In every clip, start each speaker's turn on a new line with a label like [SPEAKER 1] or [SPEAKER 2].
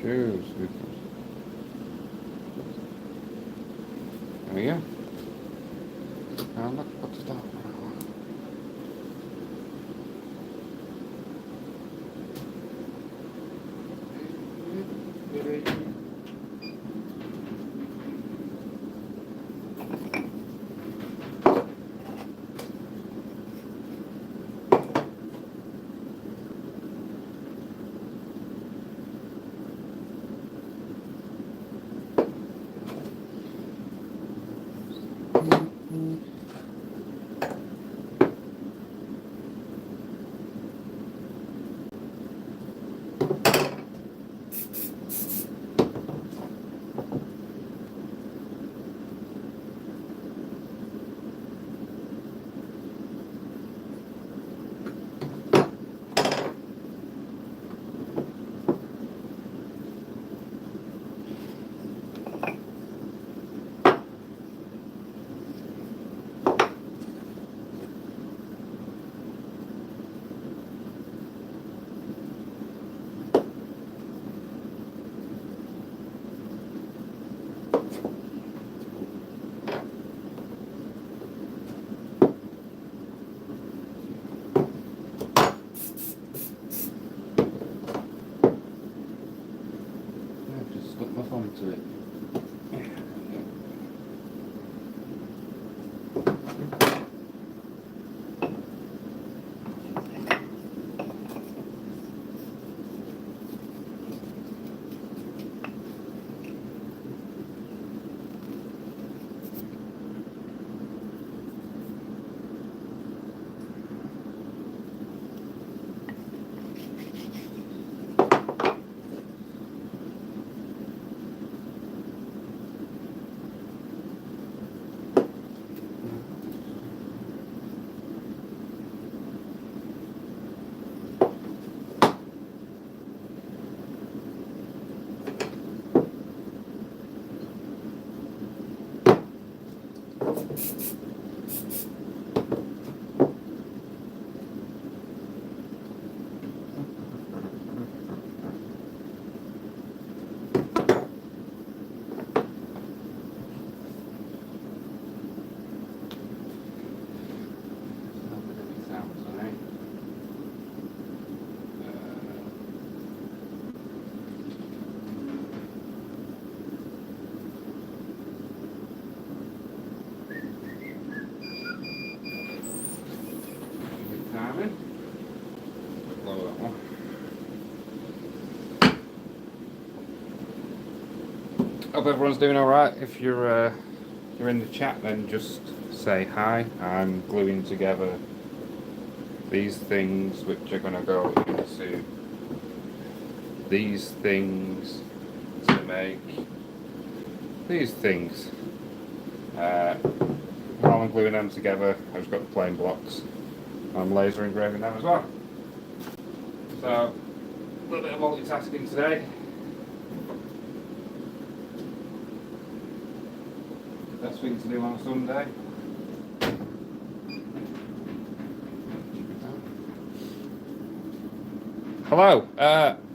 [SPEAKER 1] Cheers. There we go. Now look what's that. Stuck my thumb to it. Hope everyone's doing alright. If you're in the chat, then just say hi. I'm gluing together these things, which are going to go into these things to make these things. While I'm gluing them together, I've just got the plain blocks. I'm laser engraving them as well. So, a little bit of multitasking today. Best thing to do on a Sunday. Hello.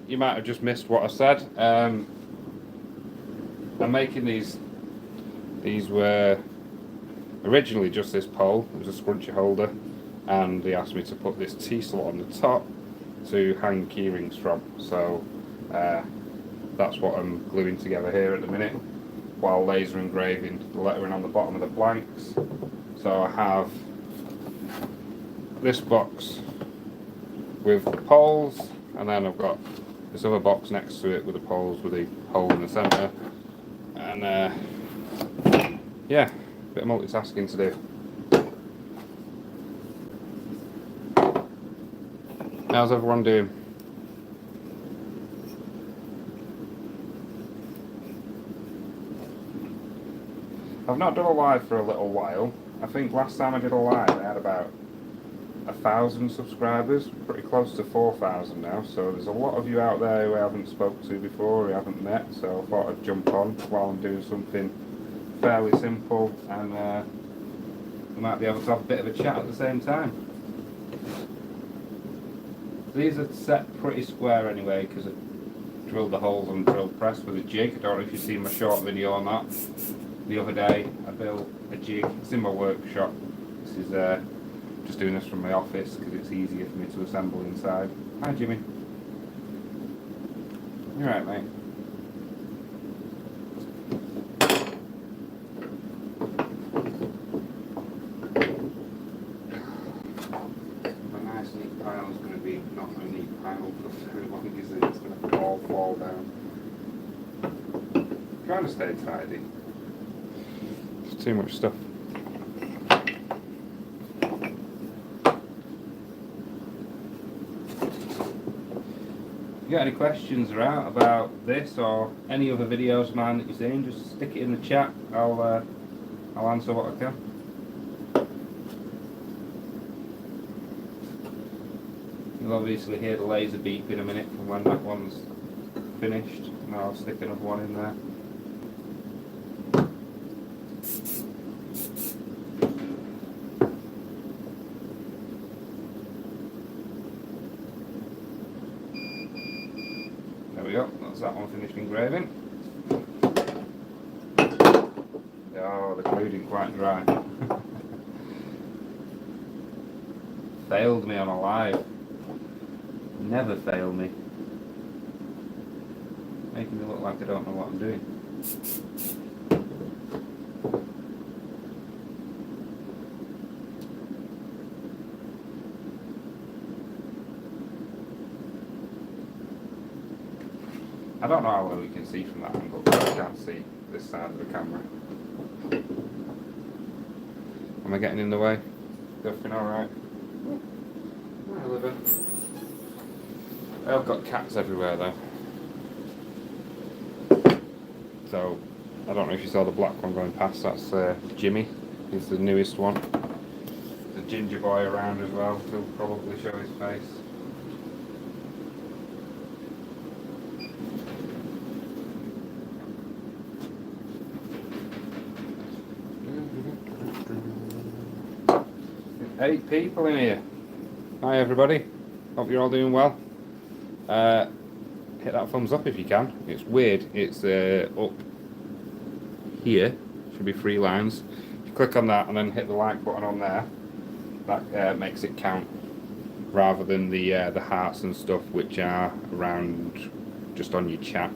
[SPEAKER 1] You might have just missed what I said. I'm making these. These were originally just this pole. It was a scrunchie holder, and they asked me to put this T-slot on the top to hang keyrings from. So that's what I'm gluing together here at the minute, while laser engraving the lettering on the bottom of the blanks. So I have this box with the poles, and then I've got this other box next to it with the poles with the hole in the centre. And yeah, a bit of multitasking to do. How's everyone doing? I've not done a live for a little while. I think last time I did a live I had about 1,000 subscribers, pretty close to 4,000 now, so there's a lot of you out there who I haven't spoke to before, who I haven't met, so I thought I'd jump on while I'm doing something fairly simple, and we might be able to have a bit of a chat at the same time. These are set pretty square anyway, because drilled the holes on drill press with a jig. I don't know if you've seen my short video on that. The other day I built a jig. It's in my workshop. This is just doing this from my office because it's easier for me to assemble inside. Hi Jimmy. You alright mate? A nice neat pile is going to be not a neat pile for very long, is it? It's going to all fall down. Trying to stay tidy. There's too much stuff. If you got any questions or about this or any other videos, man, that you're seeing, just stick it in the chat. I'll answer what I can. You'll obviously hear the laser beep in a minute from when that one's finished, and I'll stick another one in there. There we go, that's that one finished engraving. Oh, the glue didn't quite dry. Failed me on a live. Never fail me. Making me look like I don't know what I'm doing. I don't know how well you can see from that angle, but I can't see this side of the camera. Am I getting in the way? Everything alright? Hi, Olivia. I've got cats everywhere though. So, I don't know if you saw the black one going past, that's Jimmy. He's the newest one. There's a ginger boy around as well, he'll probably show his face. Eight people in here. Hi everybody, hope you're all doing well. Hit that thumbs up if you can. It's weird, it's up here, should be 3 lines. If you click on that and then hit the like button on there, that makes it count, rather than the hearts and stuff which are around just on your chat.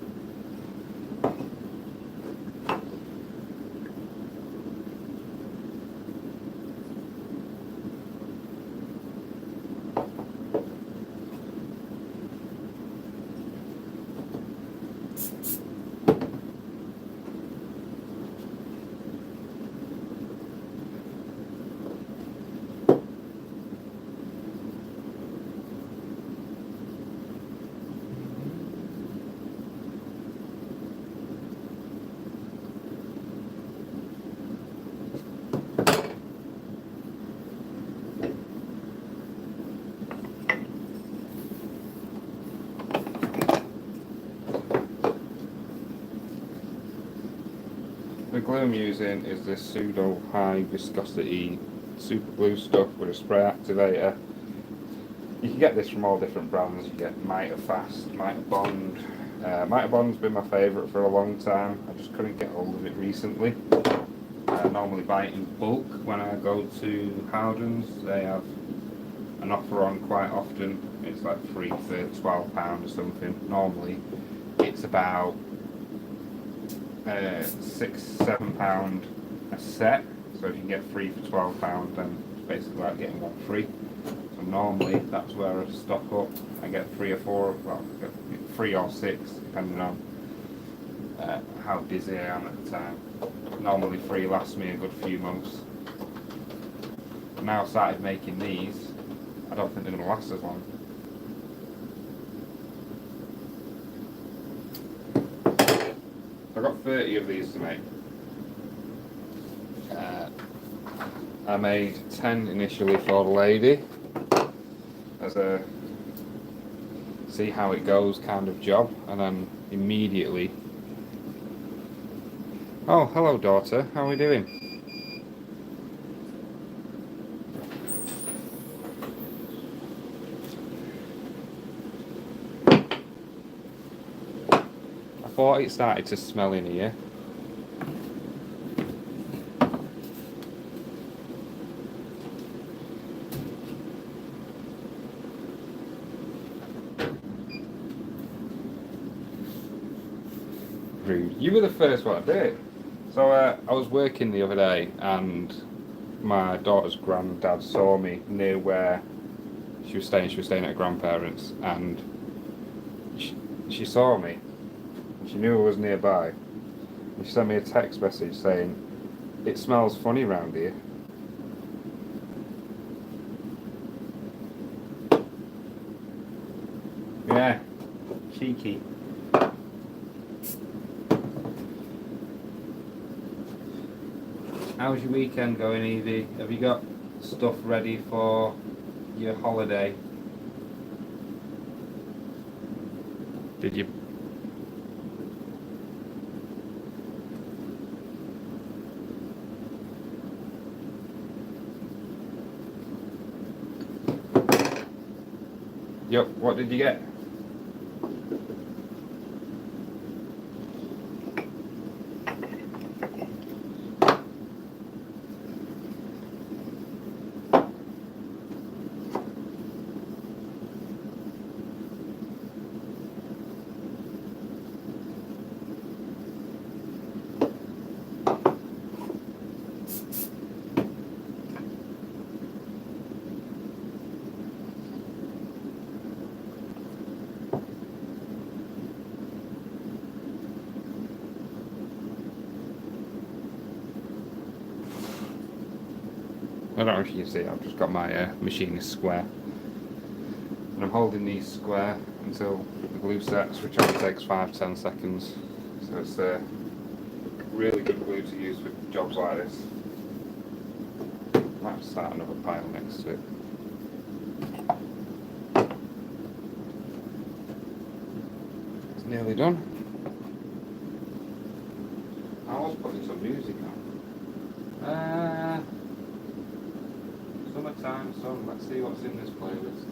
[SPEAKER 1] The glue I'm using is this pseudo high viscosity super glue stuff with a spray activator. You can get this from all different brands. You get Mitre Fast, Mitre Bond. Mitre Bond's been my favourite for a long time. I just couldn't get hold of it recently. I normally buy it in bulk when I go to Howden's. They have an offer on quite often. It's like free for £12 or something. Normally it's about £6-7 a set, so if you can get 3 for £12, then it's basically like getting 1 free. So normally that's where I stock up. I get 3 or 4, well, I get 3 or 6 depending on how busy I am at the time. Normally 3 lasts me a good few months. Now I've started making these, I don't think they're going to last as long. I've got 30 of these to make. I made 10 initially for the lady as a see how it goes kind of job, and then immediately, oh hello daughter, how are we doing? thought it started to smell in here. Rude. You were the first one to do it. So I was working the other day and my daughter's granddad saw me near where she was staying. She was staying at her grandparents, and she saw me. She knew I was nearby. And she sent me a text message saying, "It smells funny round here." Yeah, cheeky. How's your weekend going, Evie? Have you got stuff ready for your holiday? Did you? Yep, what did you get? I don't know if you can see, I've just got my machinist square. And I'm holding these square until the glue sets, which only takes 5-10 seconds. So it's really good glue to use for jobs like this. Might have to start another pile next to it. It's nearly done. I was putting some music on. Summertime song, let's see what's in this playlist.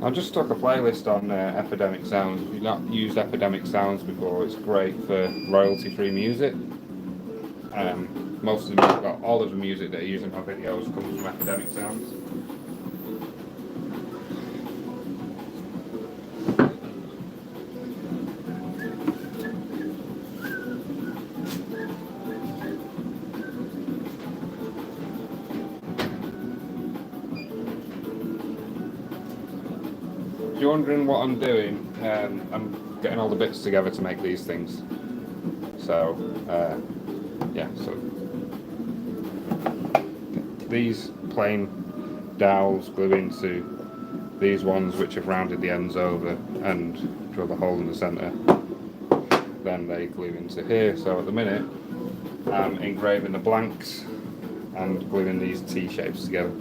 [SPEAKER 1] I've just stuck a playlist on Epidemic Sounds. If you've not used Epidemic Sounds before, it's great for royalty-free music. Most of the music, well, all of the music that I use in my videos comes from Epidemic Sounds. If you're wondering what I'm doing, I'm getting all the bits together to make these things. So, yeah, so these plain dowels glue into these ones which have rounded the ends over and drill the hole in the centre. Then they glue into here. So at the minute I'm engraving the blanks and gluing these T-shapes together.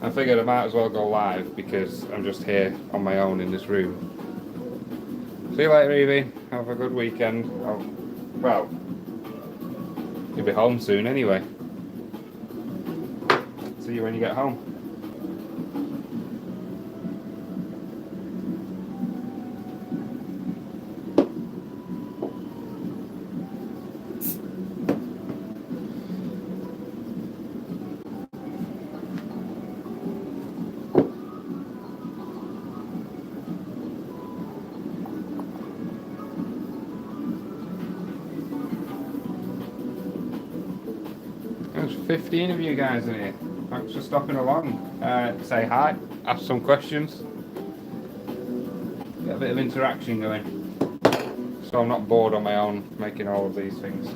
[SPEAKER 1] I figured I might as well go live because I'm just here on my own in this room. See you later, Evie. Have a good weekend. Well, you'll be home soon anyway. See you when you get home. There's 15 of you guys in here. Thanks for stopping along. Say hi, ask some questions, get a bit of interaction going, so I'm not bored on my own making all of these things.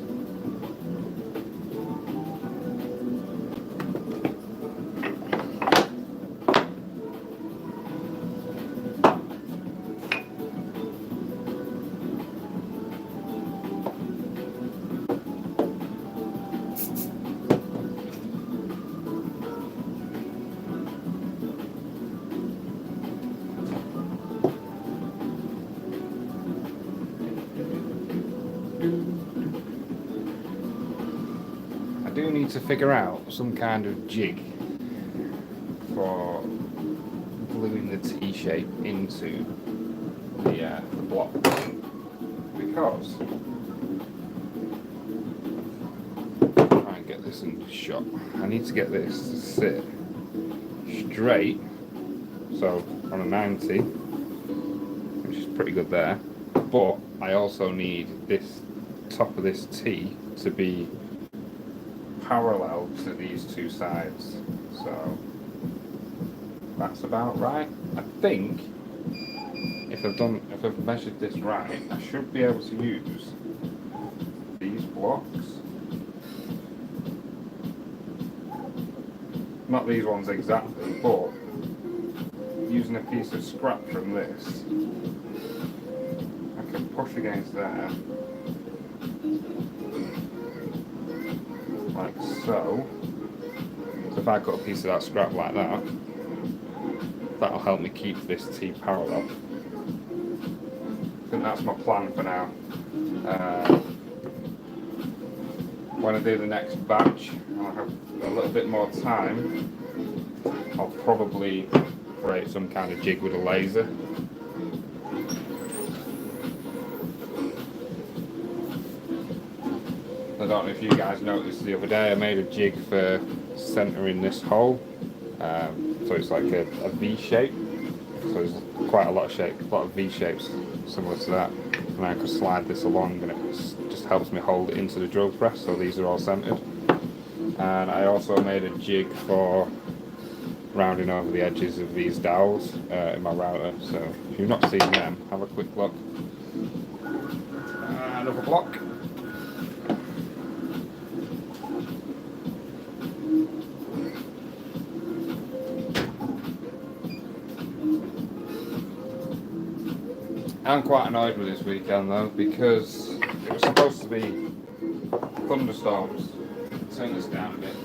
[SPEAKER 1] I do need to figure out some kind of jig for gluing the T-shape into the block, because try and get this in the shot. I need to get this to sit straight, so on a 90, which is pretty good there, but I also need this top of this T to be parallel to these two sides, so that's about right. I think if I've measured this right, I should be able to use these blocks, not these ones exactly, but using a piece of scrap from this, I can push against there, like so. So if I cut a piece of that scrap like that, that'll help me keep this T parallel. I think that's my plan for now. When I do the next batch, I'll have a little bit more time. I'll probably create some kind of jig with a laser. I don't know if you guys noticed the other day, I made a jig for centering this hole. So it's like a V shape. So there's quite a lot of V shapes similar to that. And I could slide this along, and it just helps me hold it into the drill press, so these are all centered. And I also made a jig for rounding over the edges of these dowels in my router. So if you've not seen them, have a quick look. Another block. I'm quite annoyed with this weekend though, because it was supposed to be thunderstorms. Turn this down a bit.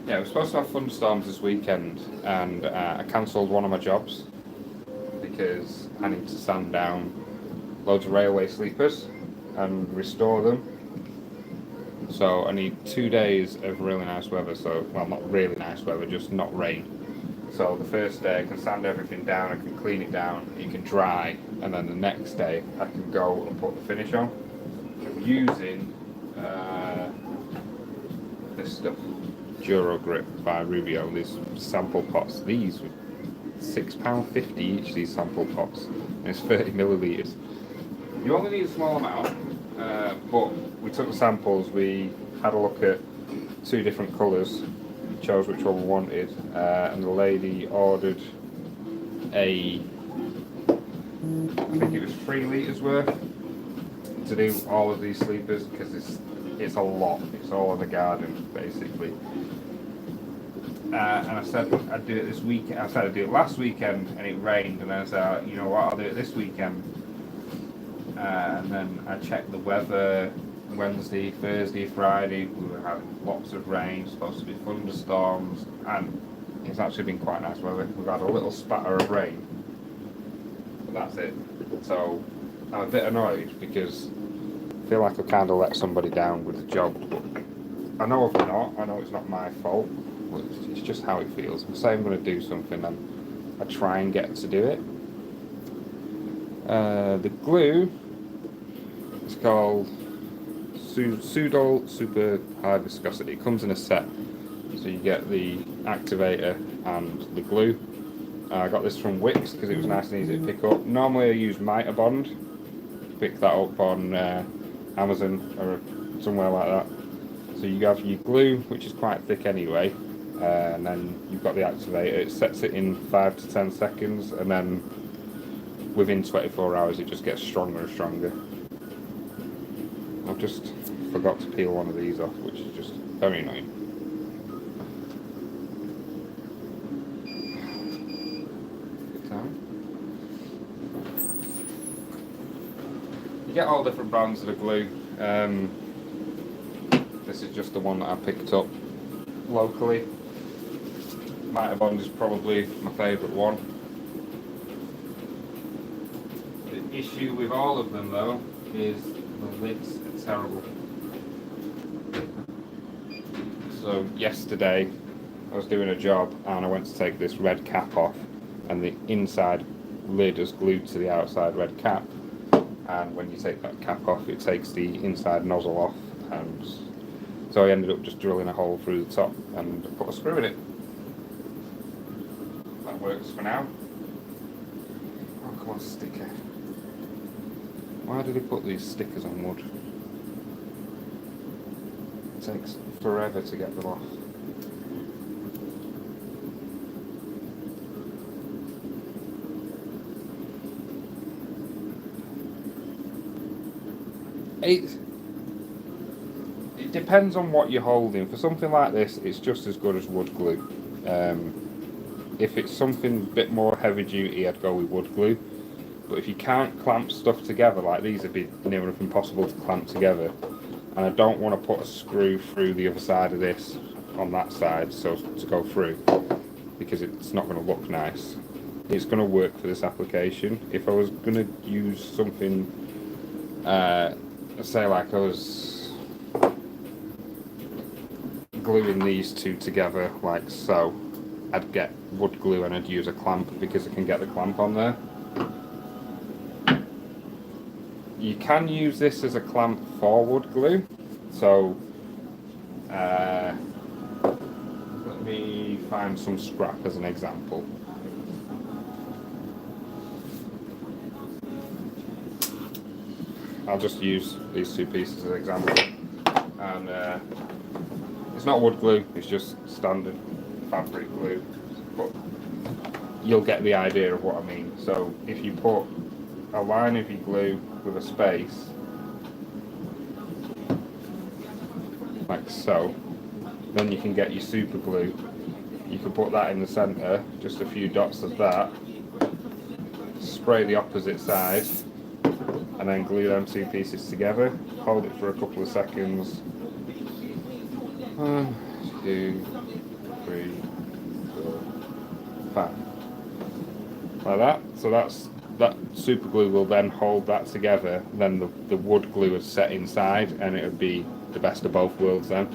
[SPEAKER 1] Yeah, it was supposed to have thunderstorms this weekend, and I cancelled one of my jobs because I need to sand down loads of railway sleepers and restore them. So I need 2 days of really nice weather, so, well, not really nice weather, just not rain. So the first day I can sand everything down, I can clean it down, it can dry, and then the next day I can go and put the finish on. I'm using this stuff, Duro Grip by Rubio, these sample pots. These were £6.50 each, these sample pots, and it's 30 millilitres. You only need a small amount. But we took the samples, we had a look at 2 different colours, chose which one we wanted, and the lady ordered I think it was 3 litres worth to do all of these sleepers, because it's a lot, it's all in the garden basically. And I said I'd do it this weekend. I said I'd do it last weekend, and it rained, and then I said, you know what, I'll do it this weekend. And then I checked the weather. Wednesday, Thursday, Friday, we were having lots of rain, supposed to be thunderstorms, and it's actually been quite nice weather. We've had a little spatter of rain, but that's it. So I'm a bit annoyed because I feel like I've kind of let somebody down with the job. I know if not, I know it's not my fault, but it's just how it feels. If I say I'm going to do something, then I try and get to do it. The glue, it's called Sudol Super High Viscosity. It comes in a set, so you get the activator and the glue. I got this from Wix because it was nice and easy to pick up. Normally I use Mitre Bond. Pick that up on Amazon or somewhere like that. So you have your glue, which is quite thick anyway, and then you've got the activator. It sets it in 5 to 10 seconds, and then within 24 hours it just gets stronger and stronger. I've just forgot to peel one of these off, which is just very annoying. Good time. You get all different brands of the glue. This is just the one that I picked up locally. Mitre Bond is probably my favourite one. issue with all of them though is the lids are terrible. So yesterday I was doing a job and I went to take this red cap off, and the inside lid is glued to the outside red cap, and when you take that cap off it takes the inside nozzle off, and so I ended up just drilling a hole through the top and put a screw in it. That works for now. Oh come on, sticker. Why did he put these stickers on wood? It takes forever to get them off. It depends on what you're holding. For something like this, it's just as good as wood glue. If it's something a bit more heavy duty, I'd go with wood glue. But if you can't clamp stuff together, like these would be near enough impossible to clamp together. And I don't want to put a screw through the other side of this on that side, so to go through, because it's not going to look nice. It's going to work for this application. If I was going to use something, say like I was gluing these two together like so, I'd get wood glue and I'd use a clamp because I can get the clamp on there. You can use this as a clamp for wood glue, so let me find some scrap as an example. I'll just use these two pieces as an example, and it's not wood glue, it's just standard fabric glue, but you'll get the idea of what I mean. So if you put a line of your glue with a space, like so, then you can get your super glue. You can put that in the centre, just a few dots of that, spray the opposite side, and then glue them two pieces together, hold it for a couple of seconds. 1, 2, 3, 4, 5. Like that. So that super glue will then hold that together, then the wood glue is set inside, and it would be the best of both worlds then.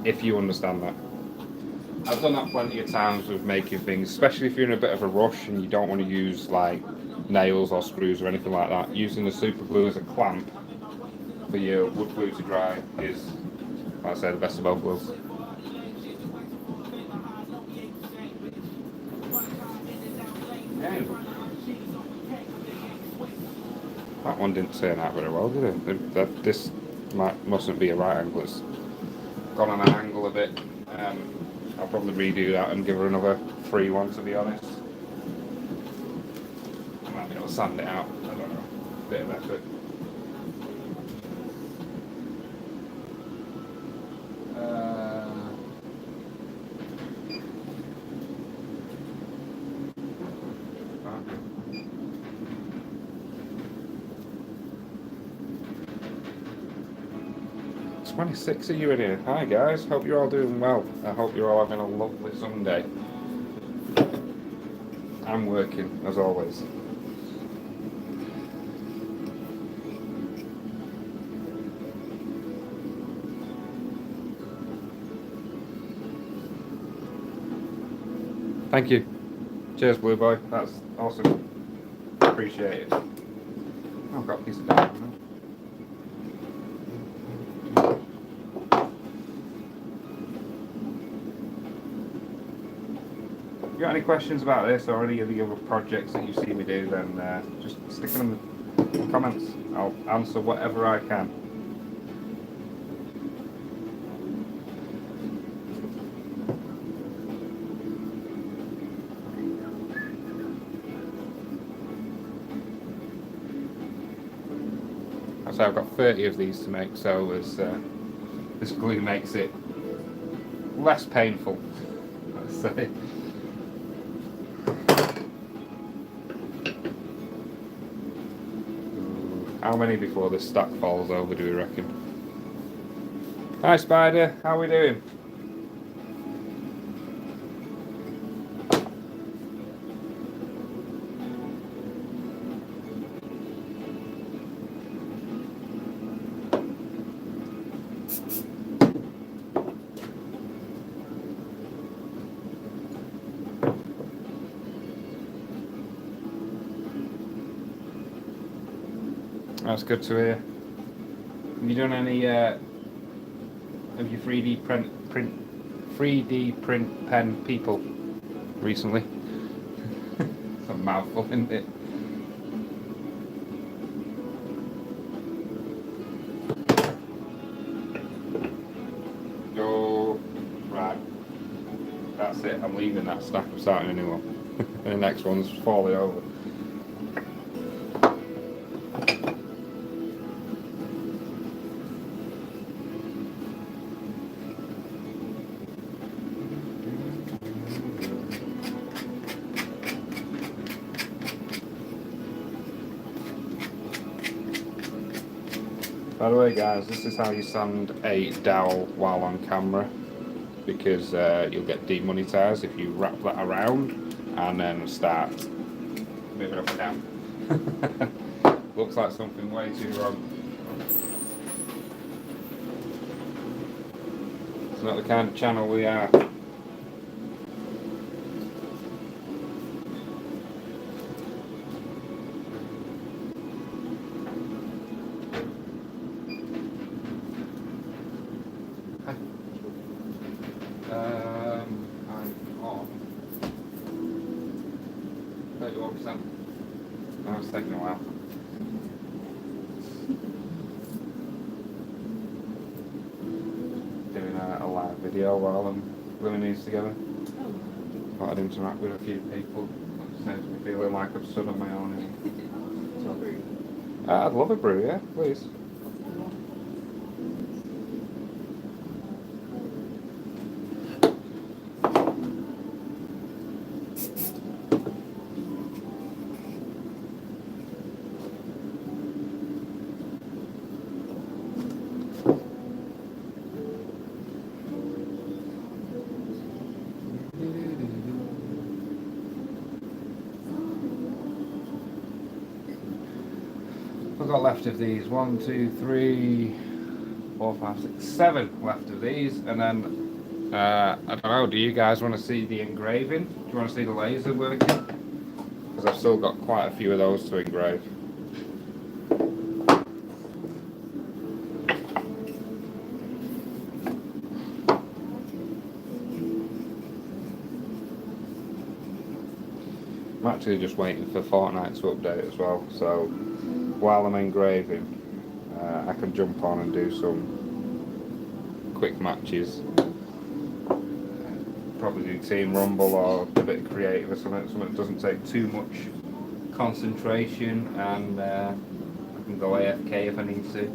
[SPEAKER 1] If you understand that. I've done that plenty of times with making things, especially if you're in a bit of a rush and you don't want to use like nails or screws or anything like that. Using the super glue as a clamp for your wood glue to dry is, like I say, the best of both worlds. That one didn't turn out very well, did it? This mustn't be a right angle. It's gone on an angle a bit. I'll probably redo that and give her another free one, to be honest. I might be able to sand it out. I don't know. Bit of effort. It's 26 of you in here. Hi guys, hope you're all doing well. I hope you're all having a lovely Sunday. I'm working, as always. Thank you. Cheers, Blue Boy. That's awesome. Appreciate it. Oh, I've got a piece of diamond now. If you've got any questions about this or any of the other projects that you see me do, then just stick them in the comments. I'll answer whatever I can. So I've got 30 of these to make, so this glue makes it less painful, let's say. How many before this stack falls over, do we reckon? Hi Spider, how are we doing? That's good to hear. Have you done any of your 3D print pen people recently? It's a mouthful, isn't it? Oh, right. That's it. I'm leaving that stack. I'm starting a new one. And the next one's falling over. By the way guys, this is how you sand a dowel while on camera, because you'll get demonetized if you wrap that around and then start moving up and down. Looks like something way too wrong. It's not the kind of channel we are. I'm on 31%. Oh, it's taking a while. Doing a live video while I'm gluing these together. Thought I'd interact with a few people. It saves me feeling like I've stood on my own. I'd love a brew, yeah, please. I've got left of these 1, 2, 3, 4, 5, 6, 7 left of these, and then I don't know, do you guys want to see the engraving? Do you want to see the laser working? Because I've still got quite a few of those to engrave. I'm actually just waiting for Fortnite to update as well, so while I'm engraving, I can jump on and do some quick matches. Probably do Team Rumble or a bit of creative or something that doesn't take too much concentration, and I can go AFK if I need to.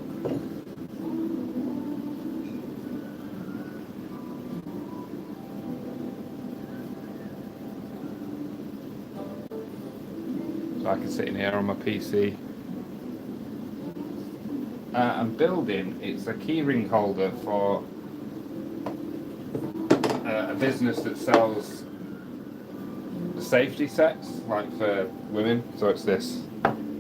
[SPEAKER 1] So I can sit in here on my PC. I'm building, it's a keyring holder for a business that sells safety sets, like for women. So it's this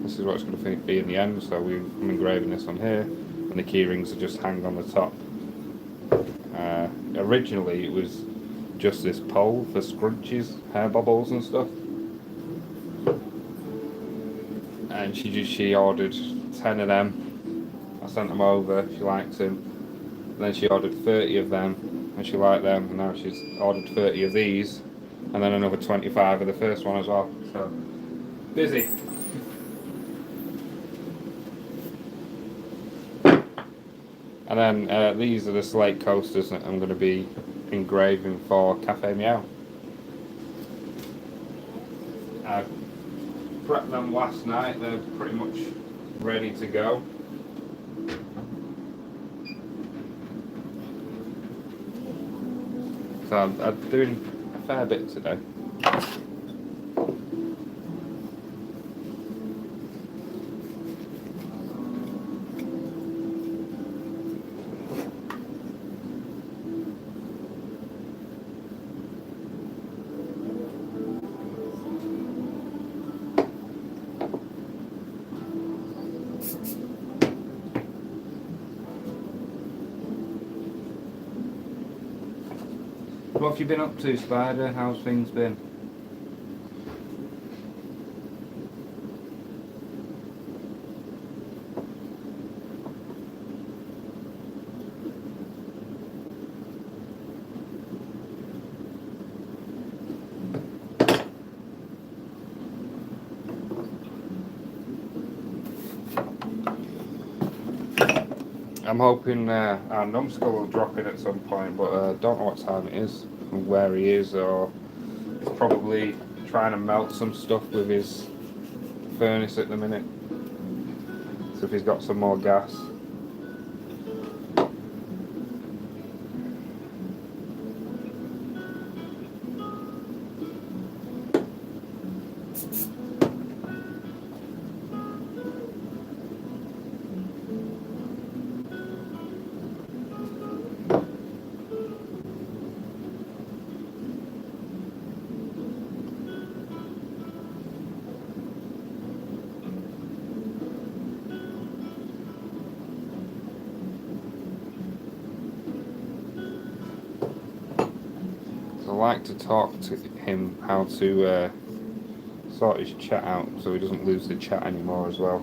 [SPEAKER 1] is what it's going to be in the end. So I'm engraving this on here, and the keyrings are just hang on the top. Originally it was just this pole for scrunchies, hair bobbles and stuff, and she ordered 10 of them. I sent them over, she liked them. And then she ordered 30 of them, and she liked them, and now she's ordered 30 of these, and then another 25 of the first one as well. So, busy. And then these are the slate coasters that I'm going to be engraving for Cafe Meow. I prepped them last night, they're pretty much ready to go. So I'm doing a fair bit today. What have you been up to, Spider? How's things been? I'm hoping our numbskull will drop in at some point, but don't know what time it is and where he is, or he's probably trying to melt some stuff with his furnace at the minute. So if he's got some more gas. I like to talk to him how to sort his chat out so he doesn't lose the chat anymore as well.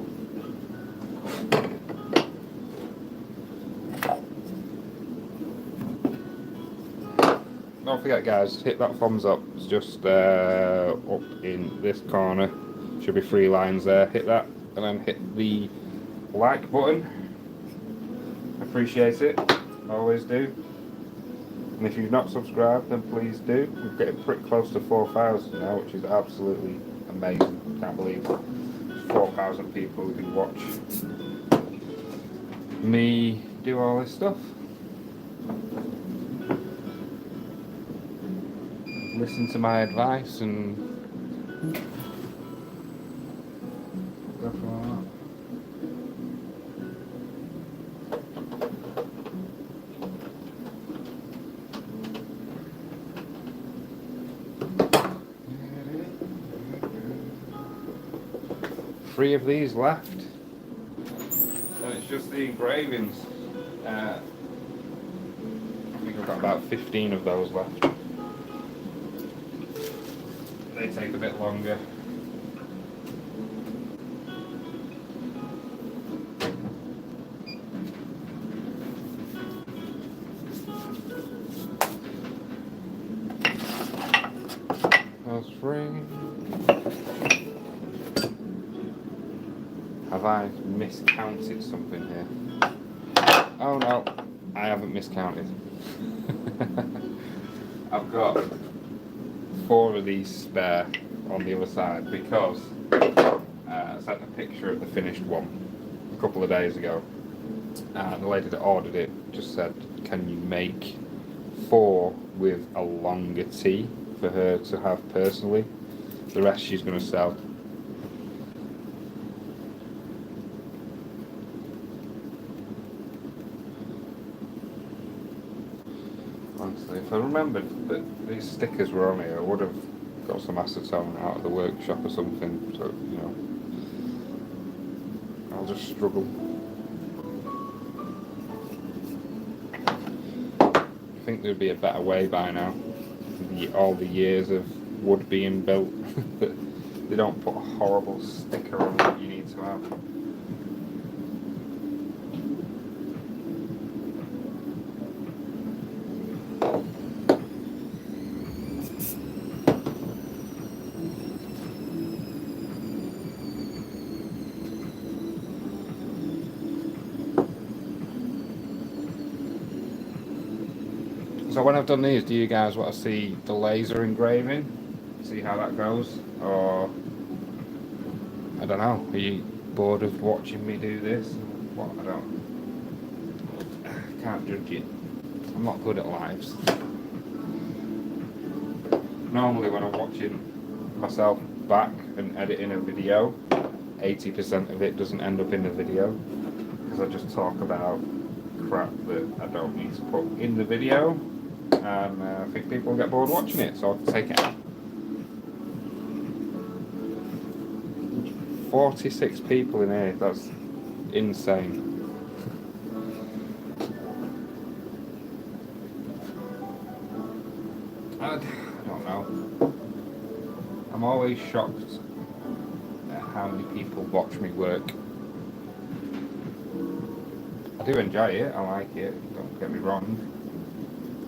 [SPEAKER 1] Don't forget guys, hit that thumbs up. It's just up in this corner. Should be 3 lines there. Hit that and then hit the like button. Appreciate it. Always do. And if you've not subscribed, then please do. We're getting pretty close to 4,000 now, which is absolutely amazing. Can't believe 4,000 people who can watch me do all this stuff. Listen to my advice and go for that. 3 of these left, and it's just the engravings. I think I've got about 15 of those left. They take a bit longer. Those 3. Have I miscounted something here? Oh no, I haven't miscounted. I've got 4 of these spare on the other side because I sent a picture of the finished one a couple of days ago, and the lady that ordered it just said, can you make 4 with a longer T for her to have personally? The rest she's going to sell. Honestly, if I remembered that these stickers were on here, I would have got some acetone out of the workshop or something, so, you know, I'll just struggle. I think there'd be a better way by now. All the years of wood being built, that they don't put a horrible sticker on that you need to have. So when I've done these, do you guys want to see the laser engraving? See how that goes? Or, I don't know, are you bored of watching me do this? What, I can't judge it. I'm not good at lives. Normally when I'm watching myself back and editing a video, 80% of it doesn't end up in the video, because I just talk about crap that I don't need to put in the video. And I think people will get bored watching it, so I'll take it out. 46 people in here, that's insane. I don't know. I'm always shocked at how many people watch me work. I do enjoy it, I like it, don't get me wrong.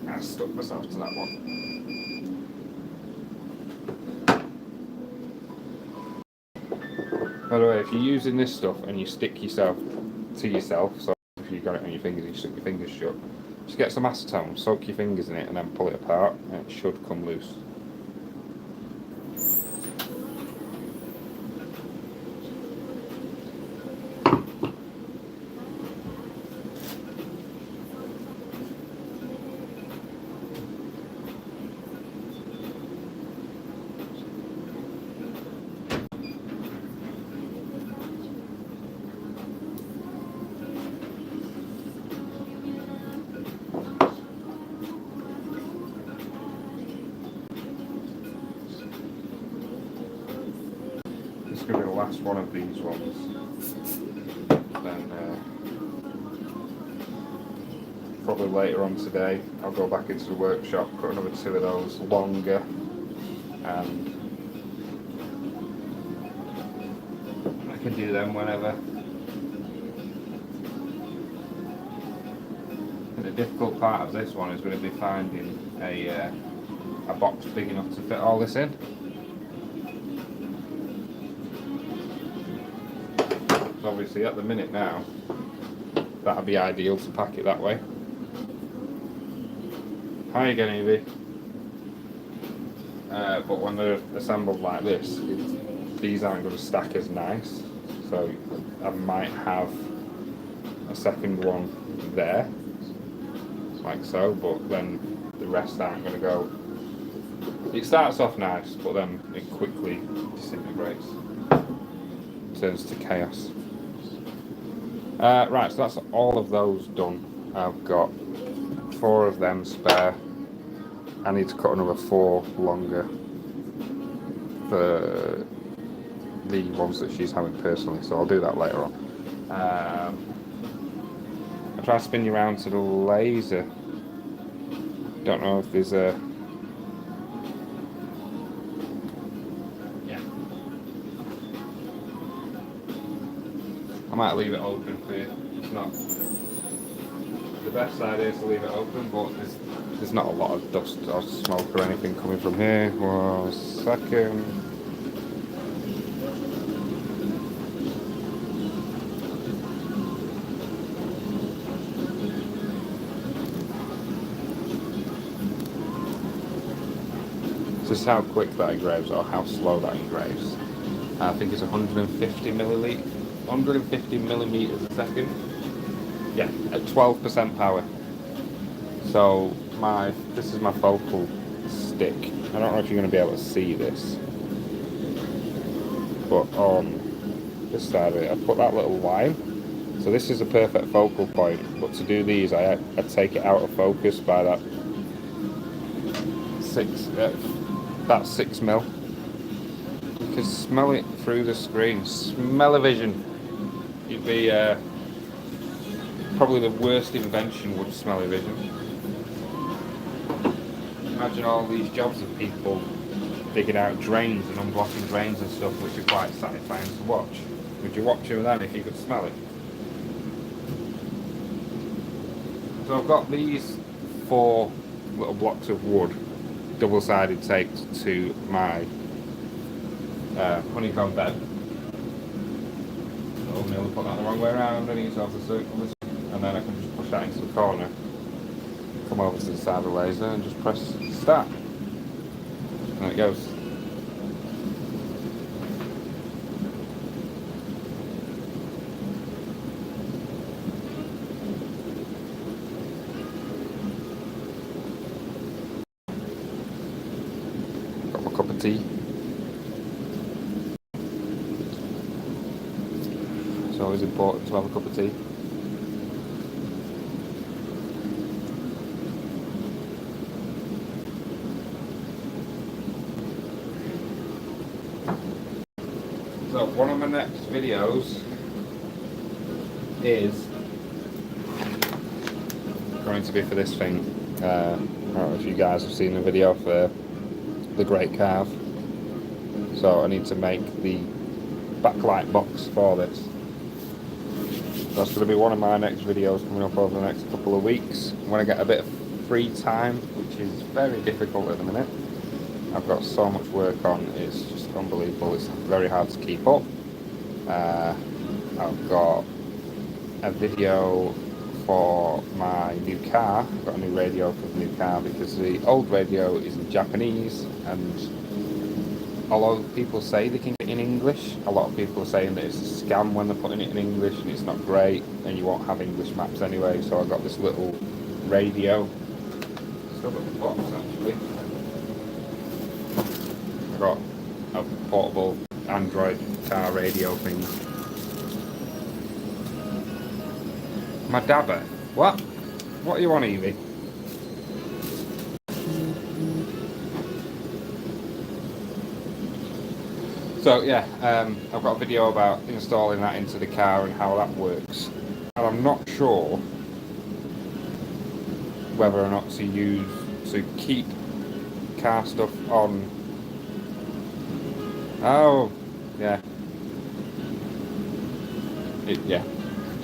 [SPEAKER 1] I stuck myself to that one. By the way, if you're using this stuff and you stick yourself to yourself, so if you you've got it on your fingers, you stick your fingers shut. Just get some acetone, soak your fingers in it, and then pull it apart, and it should come loose. This is going to be the last one of these ones. Then probably later on today I'll go back into the workshop, put another 2 of those longer, and I can do them whenever. And the difficult part of this one is going to be finding a box big enough to fit all this in. Obviously at the minute now, that'd be ideal to pack it that way. Hi again, Evie. But when they're assembled like this, these aren't going to stack as nice, so I might have a second one there, like so, but then the rest aren't going to go. It starts off nice, but then it quickly disintegrates, turns to chaos. Right, so that's all of those done. I've got 4 of them spare. I need to cut another 4 longer for the ones that she's having personally, so I'll do that later on. I'll try to spin you around to the laser. Don't know if there's a... I might leave it open for you. It's not the best idea to leave it open, but there's not a lot of dust or smoke or anything coming from here. 1 second. Just how quick that engraves or how slow that engraves. I think it's 150 millimeters a second. Yeah, at 12% power. So this is my focal stick. I don't know if you're going to be able to see this, but on this side of it, I put that little line. So this is a perfect focal point. But to do these, I take it out of focus by that 6 mil. You can smell it through the screen. Smell-o-vision. You'd be probably the worst invention would smell-o-vision. Imagine all these jobs of people digging out drains and unblocking drains and stuff, which are quite satisfying to watch. Would you watch them then if you could smell it? So I've got these 4 little blocks of wood, double-sided taped to my honeycomb bed. Oh, nearly put that the wrong way around, running yourself a circle, and then I can just push that into the corner, come over to the side of the laser and just press start, and it goes. Got my cup of tea. It's always important to have a cup of tea. So one of my next videos is going to be for this thing. I don't know if you guys have seen the video for the Great Carve. So I need to make the backlight box for this. That's going to be one of my next videos coming up over the next couple of weeks. When I get a bit of free time, which is very difficult at the minute. I've got so much work on, it's just unbelievable. It's very hard to keep up. I've got a video for my new car. I've got a new radio for the new car because the old radio is in Japanese, and although people say they can get it in English, a lot of people are saying that it's a scam when they're putting it in English and it's not great and you won't have English maps anyway. So I got this little radio. Still got the box actually. I got a portable Android car radio thing. My dabber. What? What do you want, Evie? So yeah, I've got a video about installing that into the car and how that works. And I'm not sure whether or not to keep car stuff on. Oh, yeah. Yeah.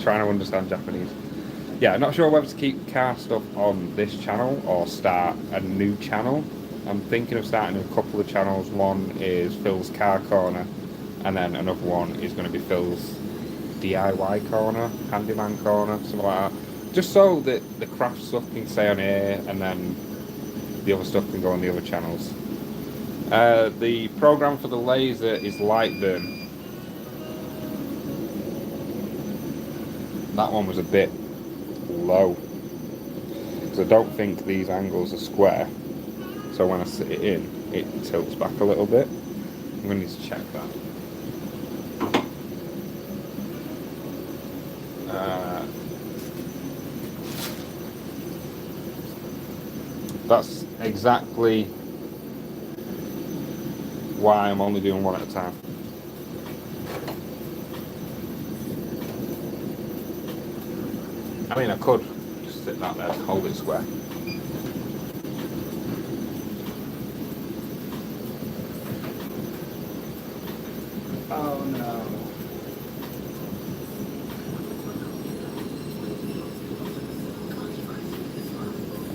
[SPEAKER 1] Trying to understand Japanese. Yeah, not sure whether to keep car stuff on this channel or start a new channel. I'm thinking of starting a couple of channels. One is Phil's Car Corner, and then another one is going to be Phil's DIY Corner, Handyman Corner, something like that. Just so that the craft stuff can stay on here, and then the other stuff can go on the other channels. The program for the laser is LightBurn. That one was a bit low because I don't think these angles are square, so when I sit it in it tilts back a little bit. I'm going to need to check that. That's exactly why I'm only doing one at a time. I mean, I could just sit that there, hold it square. Oh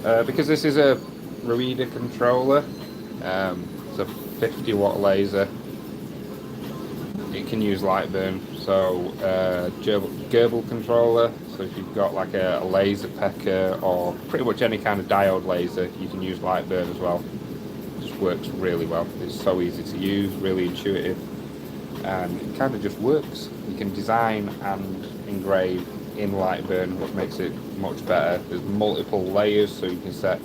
[SPEAKER 1] no. Because this is a reader controller, it's a 50 watt laser. It can use LightBurn, so gerbil controller. So if you've got like a laser pecker or pretty much any kind of diode laser, you can use LightBurn as well. It just works really well. It's so easy to use, really intuitive, and it kind of just works. You can design and engrave in LightBurn, which makes it much better. There's multiple layers, so you can set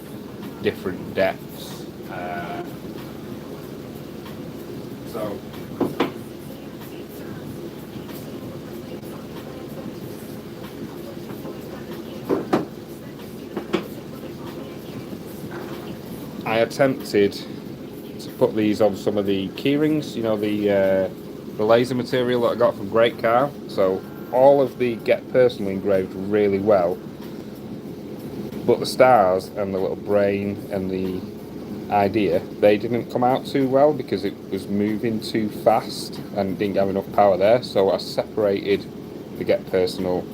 [SPEAKER 1] different depths. So I attempted to put these on some of the keyrings, you know, the laser material that I got from Great Car. So all of the get personal engraved really well, but the stars and the little brain and the idea, they didn't come out too well because it was moving too fast and didn't have enough power there. So I separated the get personal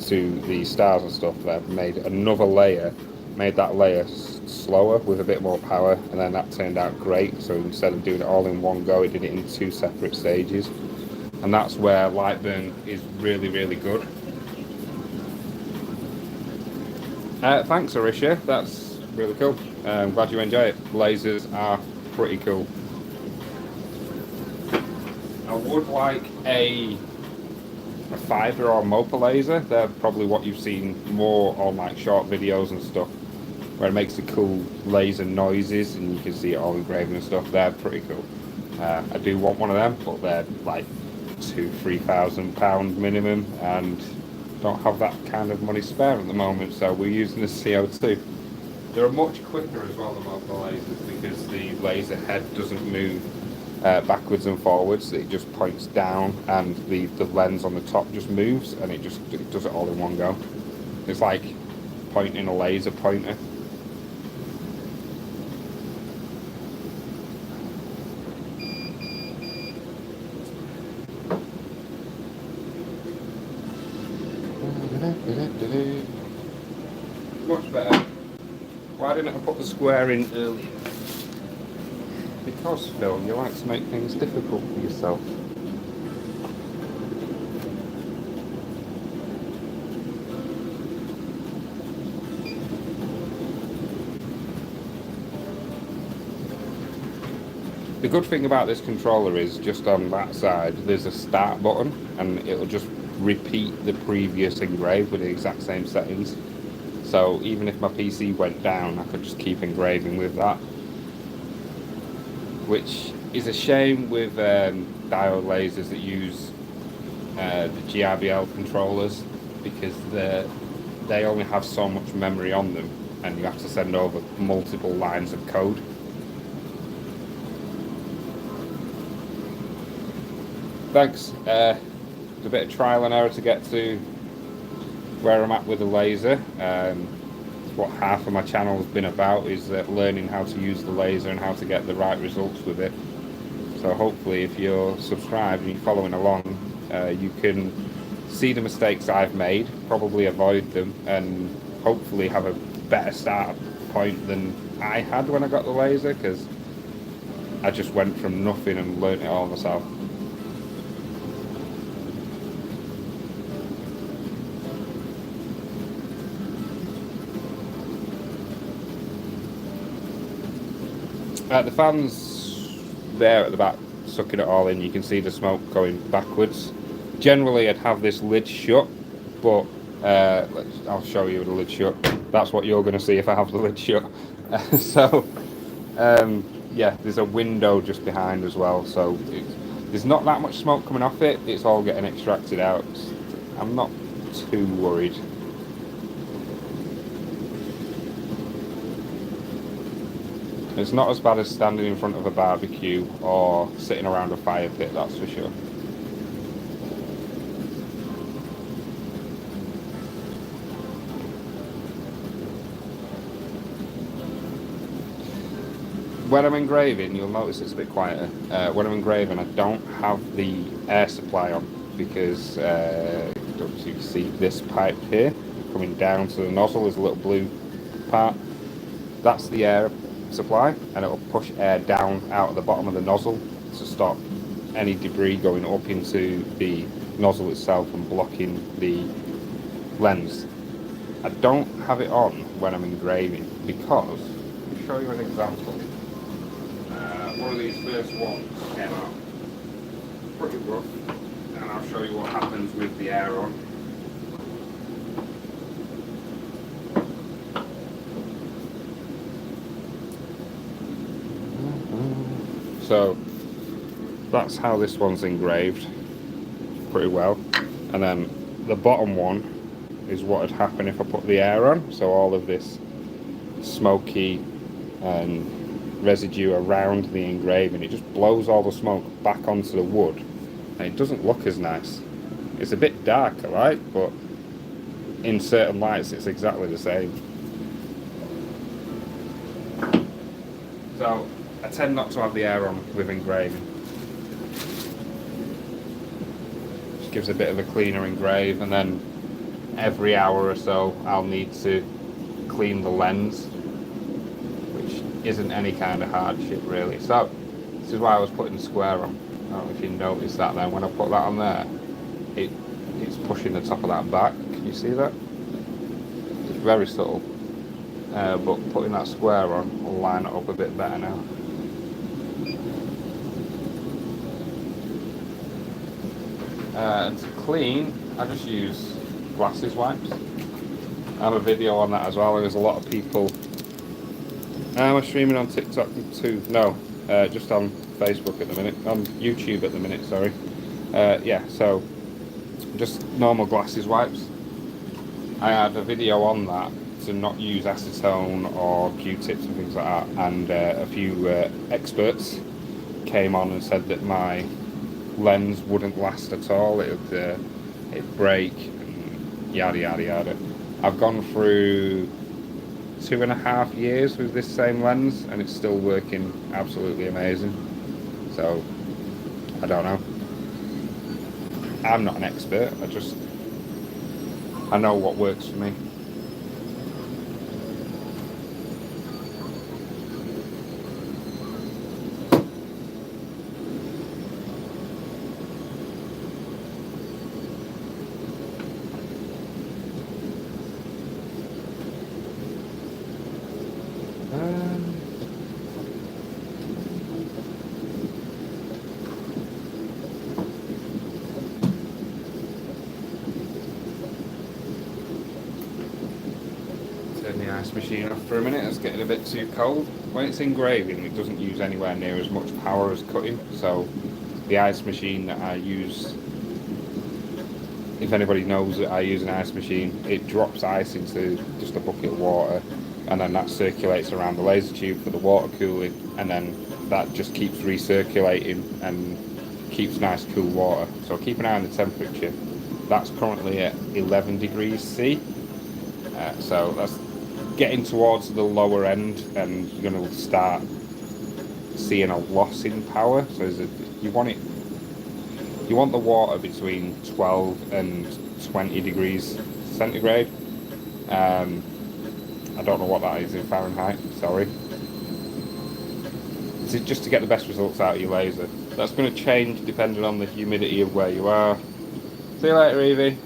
[SPEAKER 1] to the stars and stuff. I've made another layer, made that layer slower with a bit more power, and then that turned out great. So instead of doing it all in one go, it did it in two separate stages, and that's where LightBurn is really, really good. Thanks, Arisha, that's really cool. I'm glad you enjoy it. Lasers are pretty cool. I would like a fiber or mopa laser. They're probably what you've seen more on like short videos and stuff, where it makes the cool laser noises and you can see it all engraving and stuff. They're pretty cool. I do want one of them, but they're like £2,000-3,000 minimum, and don't have that kind of money spare at the moment, so we're using the CO2. They're much quicker as well, the mopa lasers, because the laser head doesn't move backwards and forwards. It just points down, and the lens on the top just moves, and it does it all in one go. It's like pointing a laser pointer. Much better. Why didn't I put the square in earlier? Because, Phil, you like to make things difficult for yourself. The good thing about this controller is just on that side there's a start button, and it'll just repeat the previous engrave with the exact same settings. So even if my PC went down, I could just keep engraving with that, which is a shame with diode lasers that use the GRBL controllers, because they only have so much memory on them, and you have to send over multiple lines of code. Thanks. It's a bit of trial and error to get to where I'm at with the laser. It's what half of my channel has been about, is learning how to use the laser and how to get the right results with it. So hopefully if you're subscribed and you're following along, you can see the mistakes I've made, probably avoid them, and hopefully have a better start point than I had when I got the laser, because I just went from nothing and learnt it all myself. The fan's there at the back, sucking it all in. You can see the smoke going backwards. Generally I'd have this lid shut, but I'll show you with the lid shut. That's what you're going to see if I have the lid shut. Yeah, there's a window just behind as well, so there's not that much smoke coming off it. It's all getting extracted out. I'm not too worried. It's not as bad as standing in front of a barbecue or sitting around a fire pit, that's for sure. When I'm engraving, you'll notice it's a bit quieter. When I'm engraving, I don't have the air supply on, because don't you see this pipe here coming down to the nozzle? There's a little blue part. That's the air supply, and it'll push air down out of the bottom of the nozzle to stop any debris going up into the nozzle itself and blocking the lens. I don't have it on when I'm engraving, because let me show you an example. One of these first ones came out pretty rough, and I'll show you what happens with the air on. So that's how this one's engraved pretty well, and then the bottom one is what would happen if I put the air on. So all of this smoky and residue around the engraving, it just blows all the smoke back onto the wood, and it doesn't look as nice. It's a bit darker, right? But in certain lights it's exactly the same. So I tend not to have the air on with engraving. Just gives a bit of a cleaner engrave, and then every hour or so I'll need to clean the lens, which isn't any kind of hardship really. So this is why I was putting the square on. I don't know if you noticed that then. When I put that on there, it's pushing the top of that back. Can you see that? It's very subtle. But putting that square on will line it up a bit better now. To clean, I just use glasses wipes. I have a video on that as well. There's a lot of people. I'm streaming on TikTok too. No, just on Facebook at the minute. On YouTube at the minute, sorry. Yeah, so just normal glasses wipes. I had a video on that to not use acetone or Q-tips and things like that, and a few experts came on and said that my lens wouldn't last at all. It'd break and yada yada yada. I've gone through 2.5 years with this same lens and it's still working absolutely amazing. So I don't know, I'm not an expert, I know what works for me. ice machine off for a minute. It's getting a bit too cold. When it's engraving, it doesn't use anywhere near as much power as cutting, so the ice machine that I use, if anybody knows that I use an ice machine, it drops ice into just a bucket of water, and then that circulates around the laser tube for the water cooling, and then that just keeps recirculating and keeps nice cool water. So keep an eye on the temperature. That's currently at 11 degrees C, so that's getting towards the lower end, and you're going to start seeing a loss in power. So you want the water between 12 and 20 degrees centigrade. I don't know what that is in Fahrenheit, sorry. This is just to get the best results out of your laser. That's going to change depending on the humidity of where you are. See you later, Evie.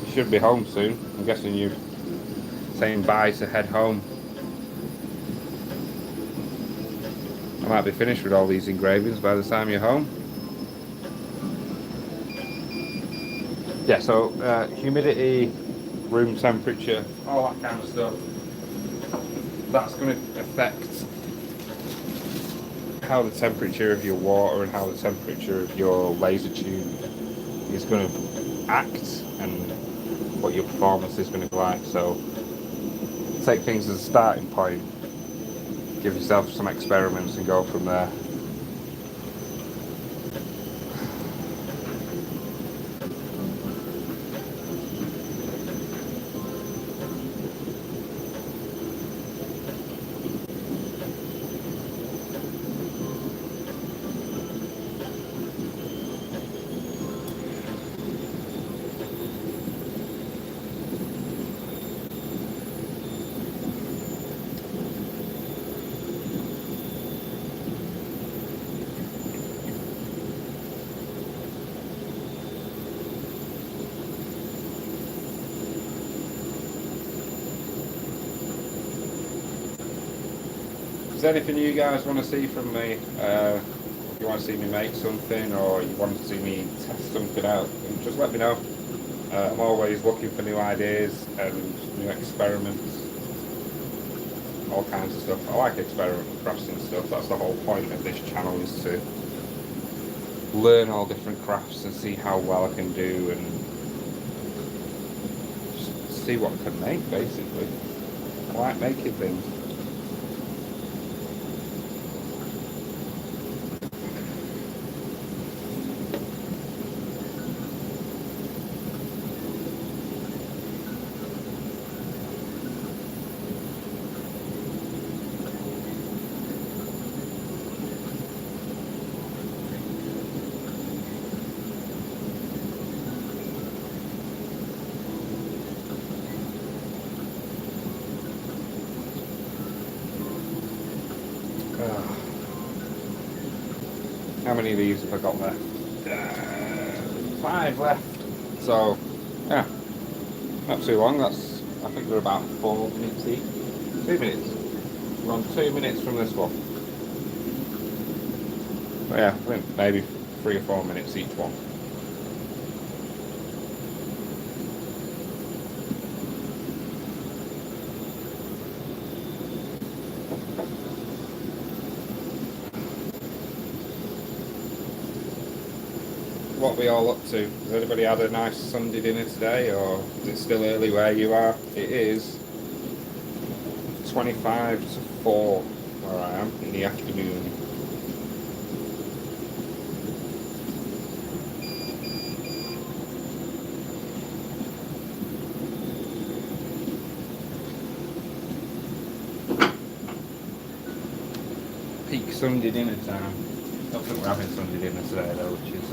[SPEAKER 1] You should be home soon. I'm guessing you're saying bye to head home. I might be finished with all these engravings by the time you're home. Yeah, so humidity, room temperature, all that kind of stuff, that's going to affect how the temperature of your water and how the temperature of your laser tube is going to act and what your performance is going to be like. So take things as a starting point, give yourself some experiments and go from there. Is there anything you guys want to see from me? If you want to see me make something, or you want to see me test something out, just let me know. I'm always looking for new ideas and new experiments, all kinds of stuff. I like experimental crafts and stuff. That's the whole point of this channel, is to learn all different crafts and see how well I can do, and just see what I can make, basically. I like making things. How many of these have I got left? 5 left. So, yeah, not too long. I think they're about 4 minutes each. 2 minutes. We're on 2 minutes from this one. But yeah, I think maybe 3 or 4 minutes each one. What we all up to? Has anybody had a nice Sunday dinner today, or is it still early where you are? It is 25 to 4 where I am in the afternoon. Peak Sunday dinner time. I don't think we're having Sunday dinner today though, which is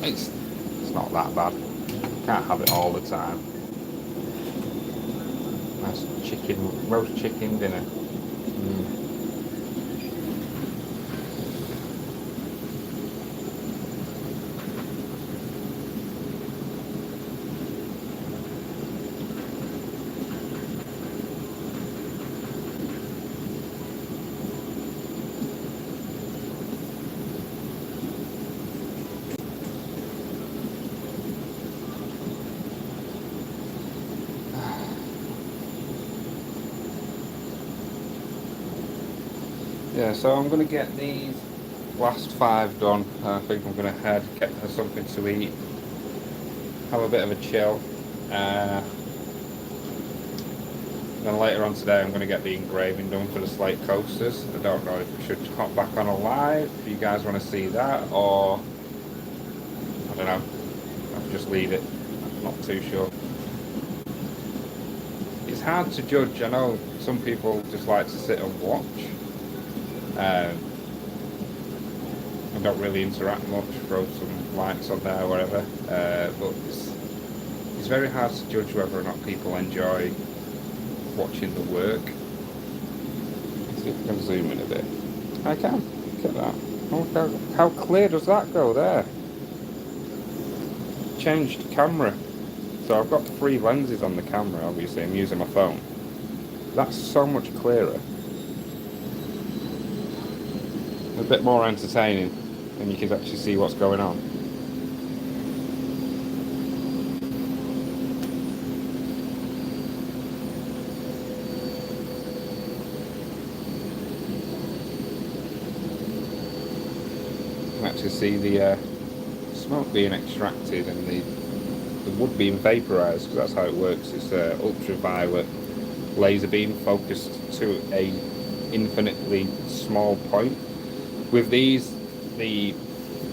[SPEAKER 1] it's not that bad. Can't have it all the time. Nice roast chicken dinner. Yeah, so I'm going to get these last 5 done. I think I'm going to head, get her something to eat, have a bit of a chill. Then later on today I'm going to get the engraving done for the slate coasters. I don't know if we should hop back on a live, if you guys want to see that, or I don't know, I'll just leave it. I'm not too sure. It's hard to judge. I know some people just like to sit and watch. I don't really interact much, throw some likes on there or whatever, but it's very hard to judge whether or not people enjoy watching the work. Let's see if I can zoom in a bit. I can. Look at that. Oh, how clear does that go there? Changed camera. So I've got 3 lenses on the camera, obviously I'm using my phone. That's so much clearer. A bit more entertaining, and you can actually see what's going on. You can actually see the smoke being extracted and the wood being vaporized, because that's how it works. It's ultraviolet laser beam focused to a infinitely small point. With these, the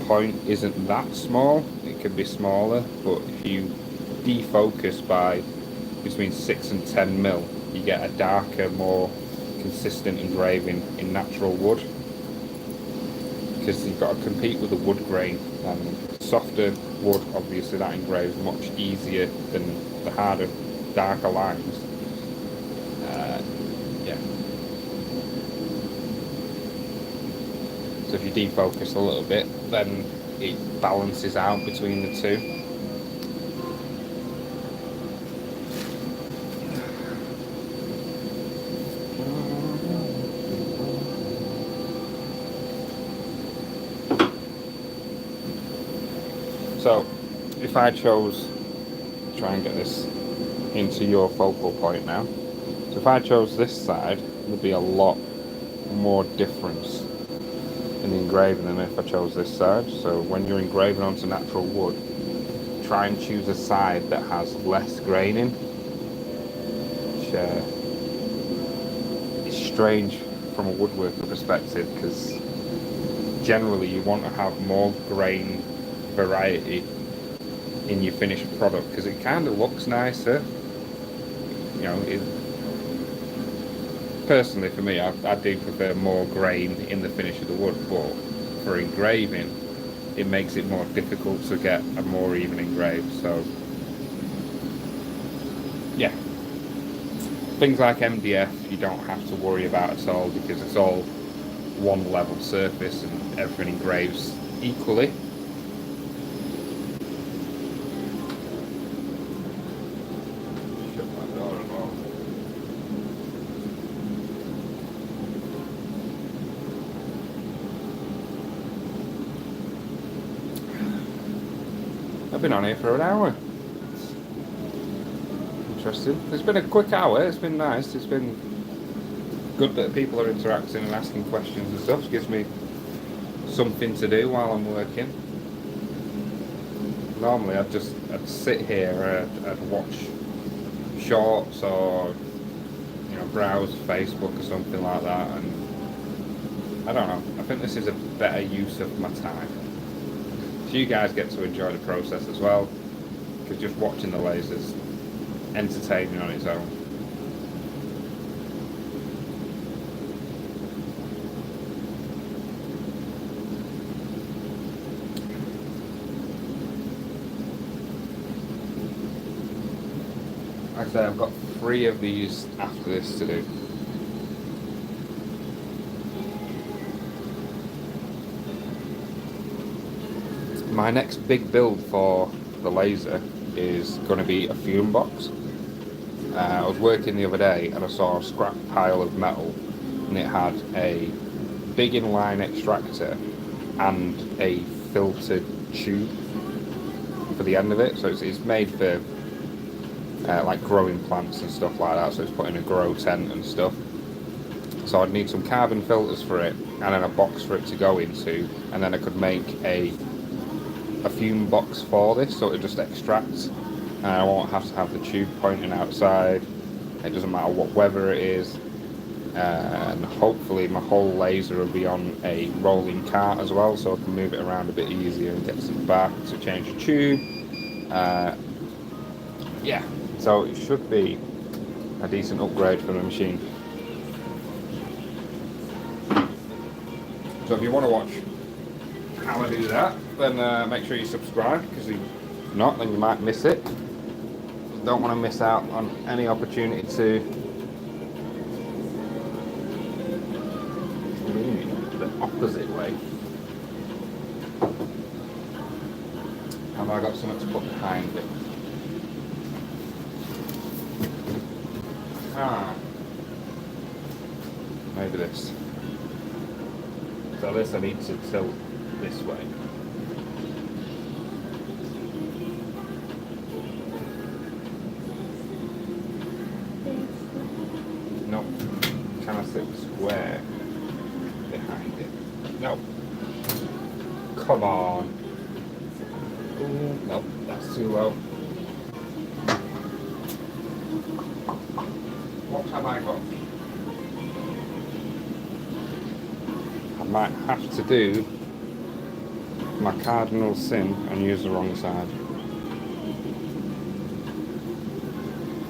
[SPEAKER 1] point isn't that small, it could be smaller, but if you defocus by between 6 and 10 mil, you get a darker, more consistent engraving in natural wood, because you've got to compete with the wood grain, and softer wood, obviously that engraves much easier than the harder, darker lines. Yeah. So if you defocus a little bit, then it balances out between the two. So if I chose, try and get this into your focal point now. So if I chose this side, there'd be a lot more difference in the engraving than if I chose this side. So when you're engraving onto natural wood, try and choose a side that has less graining, which is strange from a woodworker perspective, because generally you want to have more grain variety in your finished product, because it kind of looks nicer. You know, personally for me, I do prefer more grain in the finish of the wood, but for engraving it makes it more difficult to get a more even engraved. So yeah, things like MDF you don't have to worry about at all, because it's all one level surface and everything engraves equally. I've been on here for an hour. Interesting. It's been a quick hour. It's been nice. It's been good that people are interacting and asking questions and stuff. It gives me something to do while I'm working. Normally I'd sit here and watch shorts, or browse Facebook or something like that, and I don't know. I think this is a better use of my time. So you guys get to enjoy the process as well, because just watching the lasers entertaining on its own. Like I say, I've got 3 of these after this to do. My next big build for the laser is going to be a fume box. I was working the other day and I saw a scrap pile of metal, and it had a big inline extractor and a filtered tube for the end of it. So it's made for like growing plants and stuff like that, so it's put in a grow tent and stuff. So I'd need some carbon filters for it, and then a box for it to go into, and then I could make a fume box for this, so it just extracts, and I won't have to have the tube pointing outside. It doesn't matter what weather it is, and hopefully my whole laser will be on a rolling cart as well, so I can move it around a bit easier and get some back to change the tube. Yeah, so it should be a decent upgrade for the machine. So if you want to watch how I do that, then make sure you subscribe, because if not, then you might miss it. Don't want to miss out on any opportunity to move the opposite way. Have I got something to put behind it? Maybe this. So this I need to tilt this way. Nope. Can I sit square behind it? Nope. Come on. Ooh, nope, that's too low. What have I got? I might have to do my cardinal sin and use the wrong side,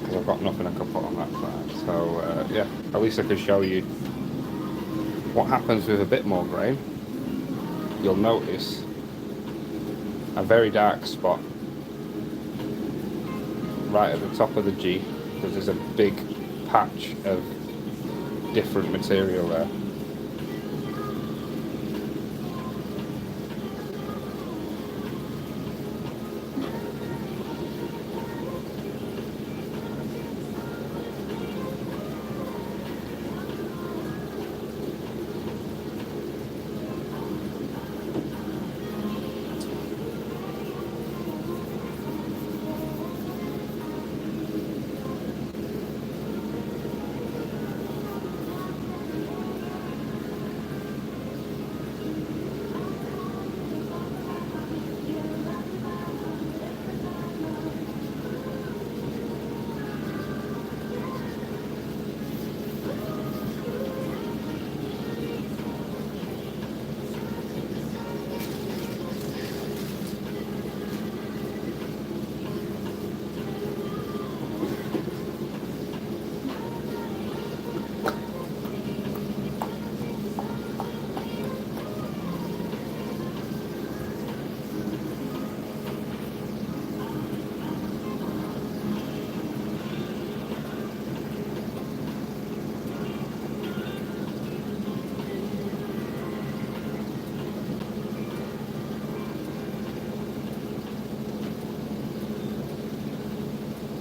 [SPEAKER 1] because I've got nothing I can put on that side. So yeah, at least I can show you what happens with a bit more grain. You'll notice a very dark spot right at the top of the G, because there's a big patch of different material there.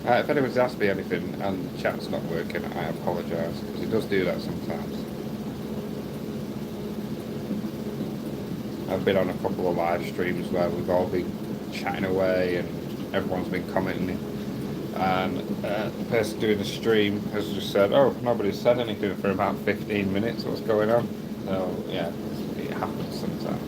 [SPEAKER 1] If anyone's asked me anything and the chat's not working, I apologise, because it does do that sometimes. I've been on a couple of live streams where we've all been chatting away and everyone's been commenting, and the person doing the stream has just said, oh, nobody's said anything for about 15 minutes, what's going on? So yeah, it happens sometimes.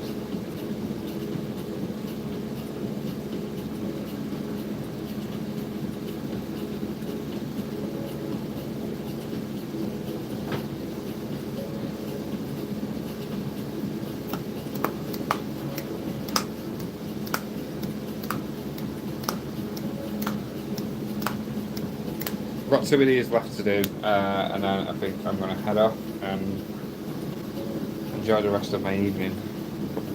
[SPEAKER 1] Got 2 of these left to do, and then I think I'm going to head off and enjoy the rest of my evening,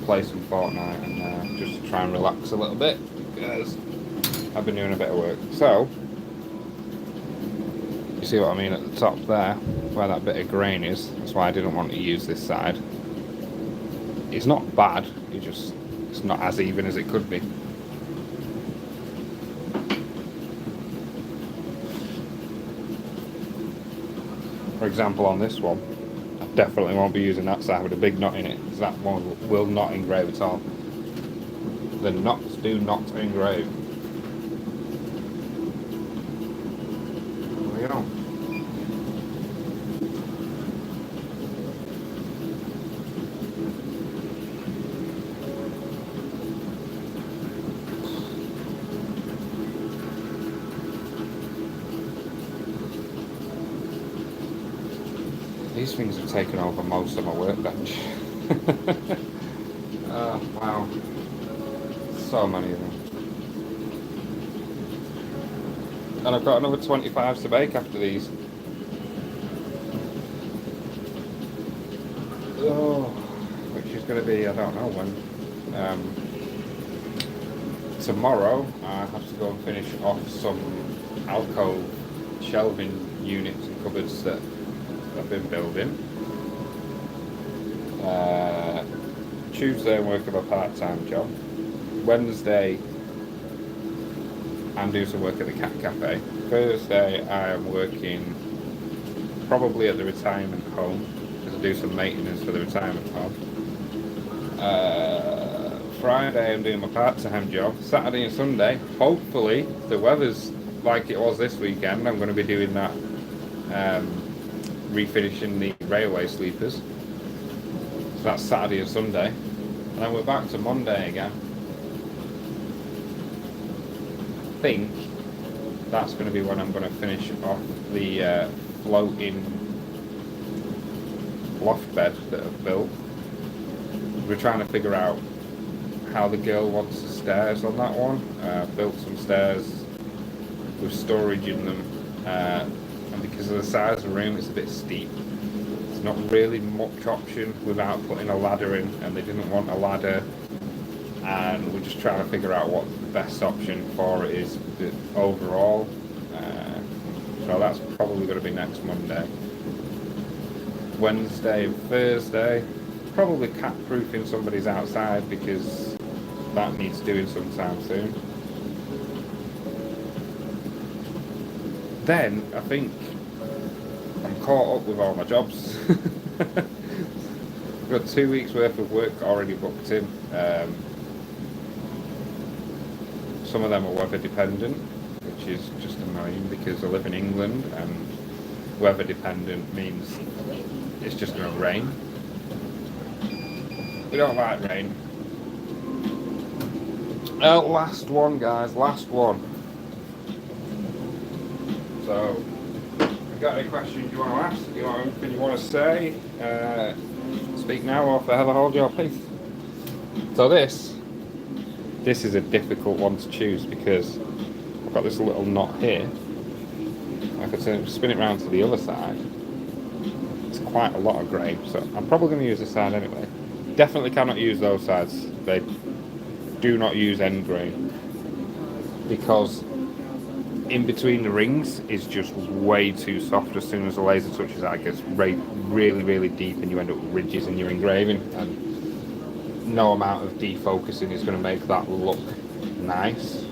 [SPEAKER 1] play some Fortnite, and just try and relax a little bit, because I've been doing a bit of work. So, you see what I mean at the top there, where that bit of grain is? That's why I didn't want to use this side. It's not bad, it's not as even as it could be. For example, on this one, I definitely won't be using that side with a big knot in it, because that one will not engrave at all. The knots do not engrave. There we go. These things have taken over most of my workbench. Oh, wow. So many of them. And I've got another 25s to bake after these. Oh, which is going to be, I don't know when. Tomorrow I have to go and finish off some alcove shelving units and cupboards that I've been building. Tuesday I'm working a part-time job. Wednesday I'm doing some work at the cat cafe. Thursday I am working probably at the retirement home because I do some maintenance for the retirement home. Friday I'm doing my part-time job. Saturday and Sunday, hopefully if the weather's like it was this weekend, I'm going to be doing that, refinishing the railway sleepers. So that's Saturday and Sunday. And then we're back to Monday again. I think that's going to be when I'm going to finish off the floating loft bed that I've built. We're trying to figure out how the girl wants the stairs on that one. Built some stairs with storage in them, and because of the size of the room it's a bit steep. There's not really much option without putting a ladder in, and they didn't want a ladder, and we're just trying to figure out what the best option for it is overall. So that's probably going to be next Monday. Wednesday and Thursday, probably cat proofing somebody's outside because that needs doing sometime soon. Then I think I'm caught up with all my jobs. I've got 2 weeks worth of work already booked in. Some of them are weather dependent, which is just annoying because I live in England and weather dependent means it's just going to rain. We don't like rain. Last one, guys, last one. So, if you've got any questions you want to ask, anything you want to say, speak now or forever hold your peace. So this is a difficult one to choose because I've got this little knot here. I could spin it round to the other side. It's quite a lot of grain, so I'm probably going to use this side anyway. Definitely cannot use those sides. They do not use end grain because in between the rings is just way too soft. As soon as the laser touches that, it gets really deep and you end up with ridges in your engraving, and no amount of defocusing is going to make that look nice.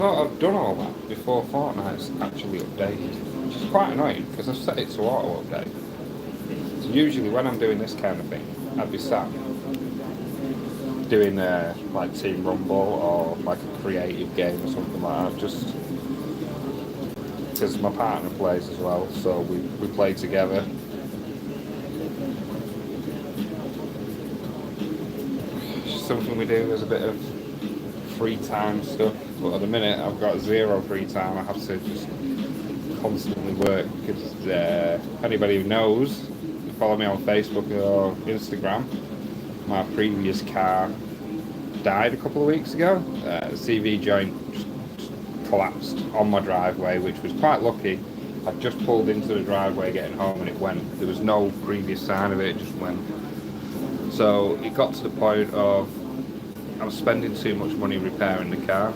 [SPEAKER 1] Thought I've done all that before Fortnite's actually updated, which is quite annoying because I've set it to auto update. So usually when I'm doing this kind of thing, I'd be sat doing like Team Rumble or like a creative game or something like that, just because my partner plays as well, so we play together. It's just something we do as a bit of free time stuff, but at the minute I've got zero free time. I have to just constantly work because if anybody who knows, follow me on Facebook or Instagram, my previous car died a couple of weeks ago. The CV joint just collapsed on my driveway, which was quite lucky. I just pulled into the driveway getting home and it went. There was no previous sign of it, it just went. So it got to the point of I'm spending too much money repairing the car.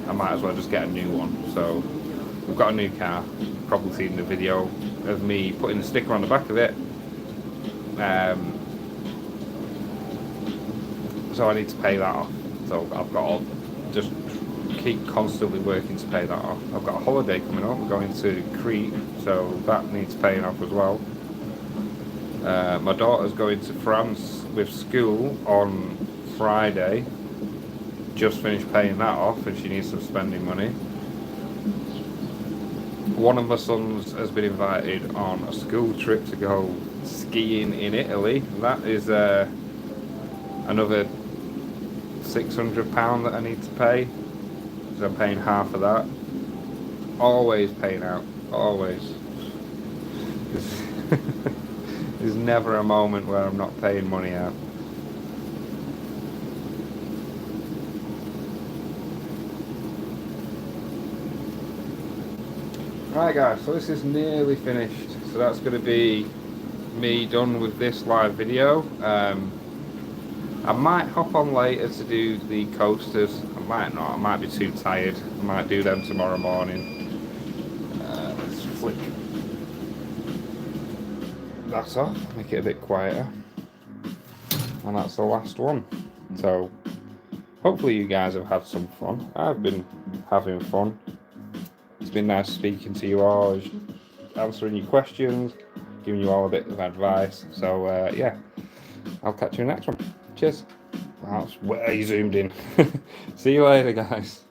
[SPEAKER 1] I might as well just get a new one. So we've got a new car. You've probably seen the video of me putting the sticker on the back of it. So I need to pay that off. So I've got to just keep constantly working to pay that off. I've got a holiday coming up. We're going to Crete, so that needs paying off as well. My daughter's going to France with school on Friday. just finished paying that off and she needs some spending money. One of my sons has been invited on a school trip to go skiing in Italy. That is another £600 that I need to pay, so I'm paying half of that. Always paying out, always. There's never a moment where I'm not paying money out. Right guys, so this is nearly finished. So that's going to be me done with this live video. I might hop on later to do the coasters. I might not, I might be too tired. I might do them tomorrow morning. Let's flick that off, make it a bit quieter. And that's the last one. So hopefully you guys have had some fun. I've been having fun. It's been nice speaking to you all, answering your questions, giving you all a bit of advice. So yeah, I'll catch you in the next one. Cheers. That's way zoomed in. See you later, guys.